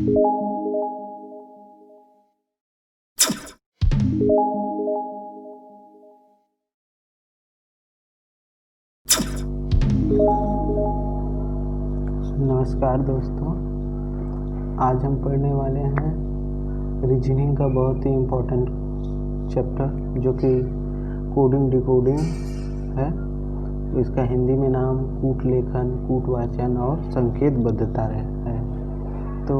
नमस्कार दोस्तों, आज हम पढ़ने वाले हैं रीजनिंग का बहुत ही इम्पोर्टेंट चैप्टर जो कि कोडिंग डिकोडिंग है। इसका हिंदी में नाम कूट लेखन, कूट वाचन और संकेतबद्धता है। तो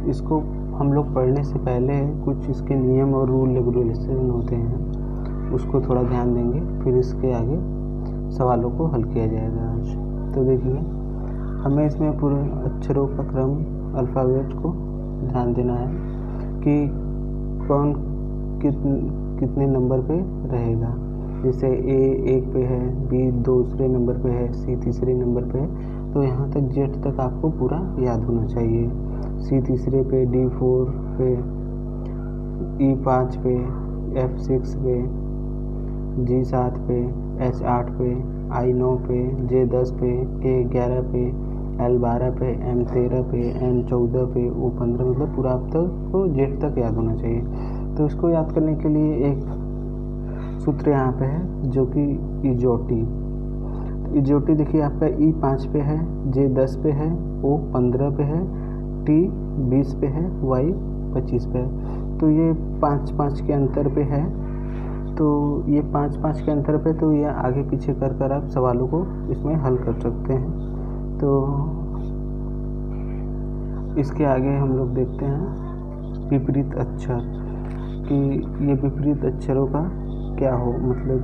इसको हम लोग पढ़ने से पहले कुछ इसके नियम और रूल रेगुलेशन होते हैं, उसको थोड़ा ध्यान देंगे, फिर इसके आगे सवालों को हल किया जाएगा आज। तो देखिए, हमें इसमें पूरे अक्षरों का क्रम, अल्फ़ाबेट को ध्यान देना है कि कौन कितने नंबर पे रहेगा। जैसे ए 1 पे है, बी दूसरे नंबर पे है, सी तीसरे नंबर पे है। तो यहाँ तक जेड तक आपको पूरा याद होना चाहिए। सी तीसरे पे, डी 4 पे, ई 5 पे, एफ 6 पे, जी 7 पे, एच 8 पे, आई 9 पे, जे 10 पे, के 11 पे, एल 12 पे, एम 13 पे, एन 14 पे, ओ 15, मतलब पूरा आप तक को जेड तक याद होना चाहिए। तो इसको याद करने के लिए एक सूत्र यहाँ पे है जो कि इजोटी देखिए आपका ई 5 पे है, जे 10 पे है, ओ 15 पे है, टी 20 पे है, वाई 25 पे है। तो ये 5-5 के अंतर पे है। तो ये 5-5 के अंतर पे, तो ये आगे पीछे कर कर आप सवालों को इसमें हल कर सकते हैं। तो इसके आगे हम लोग देखते हैं विपरीत अक्षर कि ये विपरीत अक्षरों का क्या हो, मतलब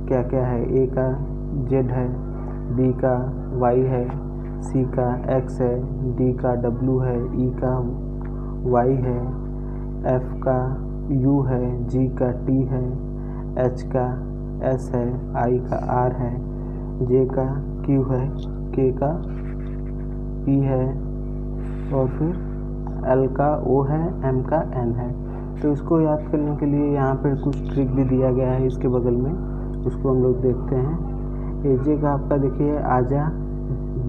क्या क्या है। ए का जेड है, बी का वाई है, सी का एक्स है, डी का डब्लू है, ई का वाई है, एफ का यू है, जी का टी है, एच का एस है, आई का आर है, जे का क्यू है, के का पी है और फिर एल का ओ है, एम का एन है। तो इसको याद करने के लिए यहाँ पर कुछ ट्रिक भी दिया गया है इसके बगल में, उसको हम लोग देखते हैं। एजे का आपका देखिए आजा,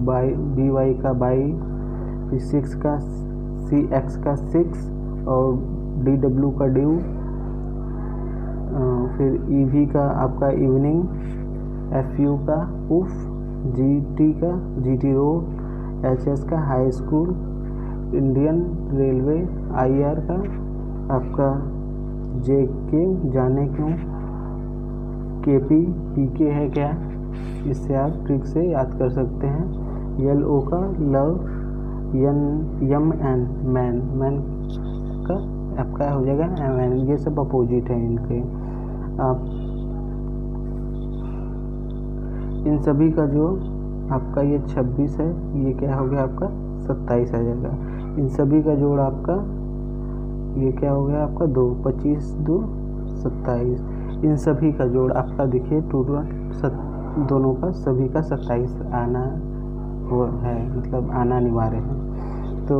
बाई बी वाई का बाई, फिर 6 का सी एक्स का 6 और डी डब्ल्यू का ड्यू, फिर ई वी का आपका इवनिंग, एफ यू का उफ, जी टी का G T road, H S का high school, Indian railway, I R का आपका जे के जाने क्यों, के पी पी के है क्या, इससे आप ट्रिक से याद कर सकते हैं। यल ओ का love, M N man, man का आपका हो जाएगा मैन। ये सब अपोजिट है इनके। आप इन सभी का जो आपका ये 26 है, ये क्या हो गया आपका 27 आ जाएगा। इन सभी का जोड़ आपका ये क्या हो गया आपका 2, 25 2 27। इन सभी का जोड़ आपका देखिए टोटल दोनों का सभी का 27 आना वो है, मतलब आना अनिवार्य है। तो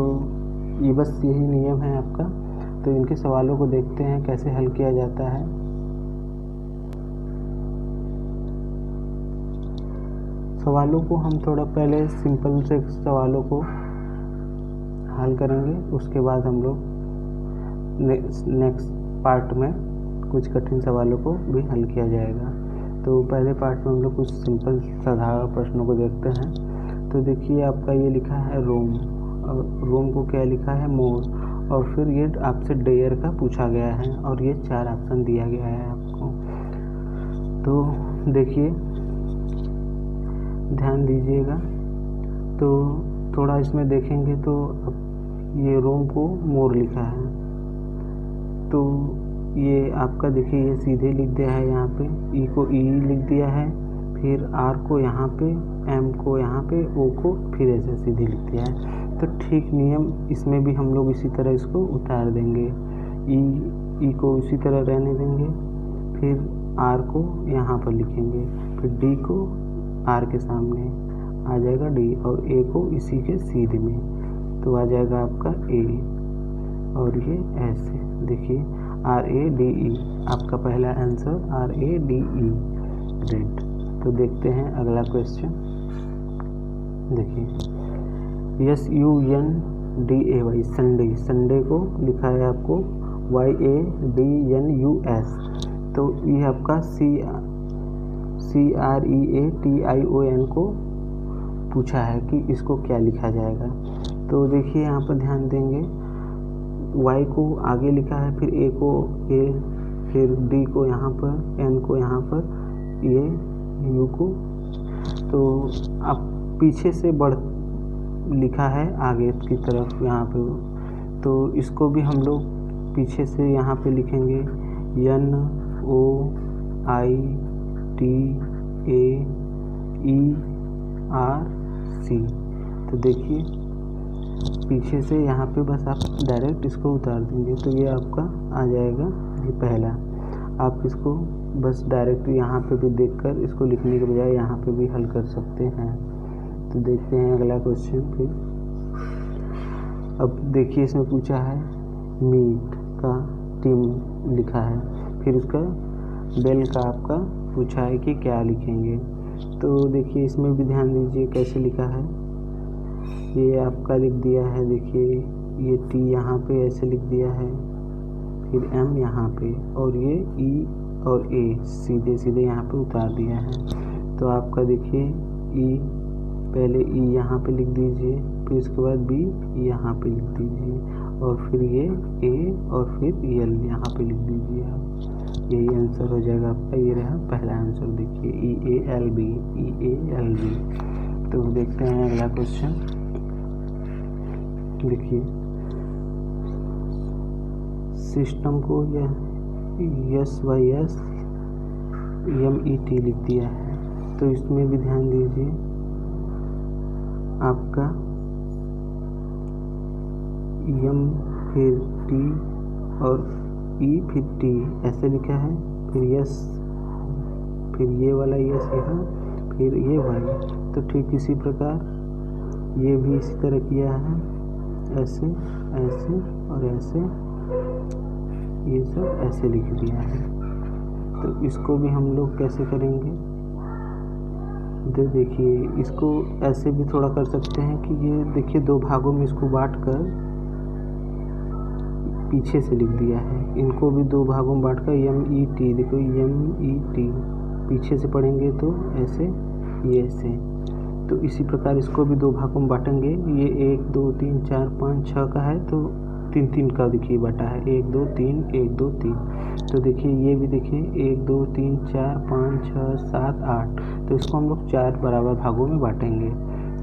ये बस यही नियम है आपका। तो इनके सवालों को देखते हैं कैसे हल किया जाता है। सवालों को हम थोड़ा पहले सिंपल से सवालों को हल करेंगे, उसके बाद हम लोग नेक्स्ट पार्ट में कुछ कठिन सवालों को भी हल किया जाएगा। तो पहले पार्ट में हम लोग कुछ सिंपल साधारण प्रश्नों को देखते हैं। तो देखिए आपका ये लिखा है रोम, और रोम को क्या लिखा है मोर, और फिर ये आपसे डेयर का पूछा गया है और ये 4 ऑप्शन दिया गया है आपको। तो देखिए ध्यान दीजिएगा। तो थोड़ा इसमें देखेंगे तो ये रोम को मोर लिखा है, तो ये आपका देखिए ये सीधे लिख दिया है यहाँ पे, ई को ई लिख दिया है, फिर आर को यहाँ पे, एम को यहाँ पे, ओ को फिर ऐसे सीधे लिख दिया है। तो ठीक नियम इसमें भी हम लोग इसी तरह इसको उतार देंगे। ई को इसी तरह रहने देंगे, फिर आर को यहाँ पर लिखेंगे, फिर डी को आर के सामने आ जाएगा डी, और ए को इसी के सीधे में, तो आ जाएगा आपका ए, और ये ऐसे देखिए RADE आपका पहला आंसर RADE। ग्रेट। तो देखते हैं अगला क्वेश्चन। देखिए SUN DAY संडे, संडे को लिखा है आपको YADNUS। तो ये आपका CREATION को पूछा है कि इसको क्या लिखा जाएगा। तो देखिए यहाँ पर ध्यान देंगे, Y को आगे लिखा है, फिर A को A, फिर D को यहाँ पर, N को यहाँ पर, ये U को, तो अब पीछे से बढ़ लिखा है आगे की तरफ यहाँ पे, तो इसको भी हम लोग पीछे से यहाँ पे लिखेंगे NOITAERC। तो देखिए पीछे से यहाँ पे बस आप डायरेक्ट इसको उतार देंगे तो ये आपका आ जाएगा, ये पहला। आप इसको बस डायरेक्ट यहाँ पे भी देखकर इसको लिखने के बजाय यहाँ पे भी हल कर सकते हैं। तो देखते हैं अगला क्वेश्चन। फिर अब देखिए इसमें पूछा है मीट का टीम लिखा है, फिर उसका बेल का आपका पूछा है कि क्या लिखेंगे। तो देखिए इसमें भी ध्यान दीजिए कैसे लिखा है, ये आपका लिख दिया है, देखिए ये टी यहाँ पे ऐसे लिख दिया है, फिर एम यहाँ पे, और ये ई और ए सीधे सीधे यहाँ पे उतार दिया है। तो आपका देखिए ई, पहले ई यहाँ पे लिख दीजिए, फिर इसके बाद बी यहाँ पे लिख दीजिए, और फिर ये ए और फिर एल यहाँ पे लिख दीजिए आप। यही आंसर हो जाएगा आपका, ये रहा पहला आंसर। देखिए EALB। तो देखते हैं अगला क्वेश्चन। देखिए सिस्टम को यह SYSMET लिख दिया है, तो इसमें भी ध्यान दीजिए, आपका एम फिर टी और ई फिर टी ऐसे लिखा है, फिर यस, फिर ये वाला यस यहाँ, फिर ये वाई। तो ठीक इसी प्रकार ये भी इसी तरह किया है, ऐसे ऐसे और ऐसे, ये सब ऐसे लिख दिया है। तो इसको भी हम लोग कैसे करेंगे, देखिए इसको ऐसे भी थोड़ा कर सकते हैं कि ये देखिए दो भागों में इसको बांट कर पीछे से लिख दिया है, इनको भी दो भागों में बांट कर MET, देखो MET पीछे से पढ़ेंगे तो ऐसे, ये ऐसे। तो इसी प्रकार इसको भी दो भागों में बांटेंगे, ये 1 2 3 4 5 6 का है, तो 3 3 का देखिए बटा है, 1 2 3 1 2 3। तो देखिए ये भी देखिए 1 2 3 4 5 6 7 8, तो इसको हम लोग 4 बराबर भागों में बांटेंगे।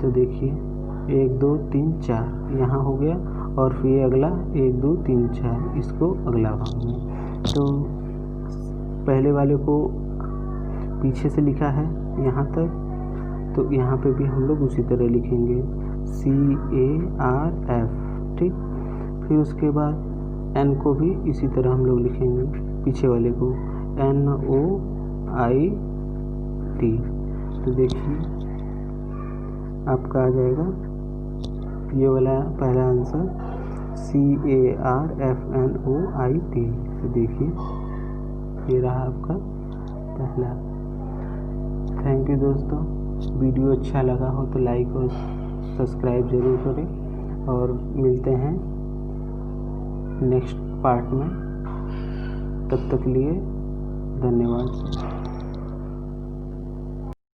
तो देखिए 1 2 3 4 यहाँ हो गया, और फिर अगला 1 2 3 4 इसको अगला भाग में। तो पहले वाले को पीछे से लिखा है यहाँ तक, तो यहाँ पे भी हम लोग उसी तरह लिखेंगे CARF, ठीक। फिर उसके बाद N को भी इसी तरह हम लोग लिखेंगे, पीछे वाले को NOIT। तो देखिए आपका आ जाएगा ये वाला पहला आंसर CARFNOIT। तो देखिए ये रहा आपका पहला। थैंक यू दोस्तों, वीडियो अच्छा लगा हो तो लाइक और सब्सक्राइब ज़रूर करें, और मिलते हैं नेक्स्ट पार्ट में। तब तक लिए धन्यवाद।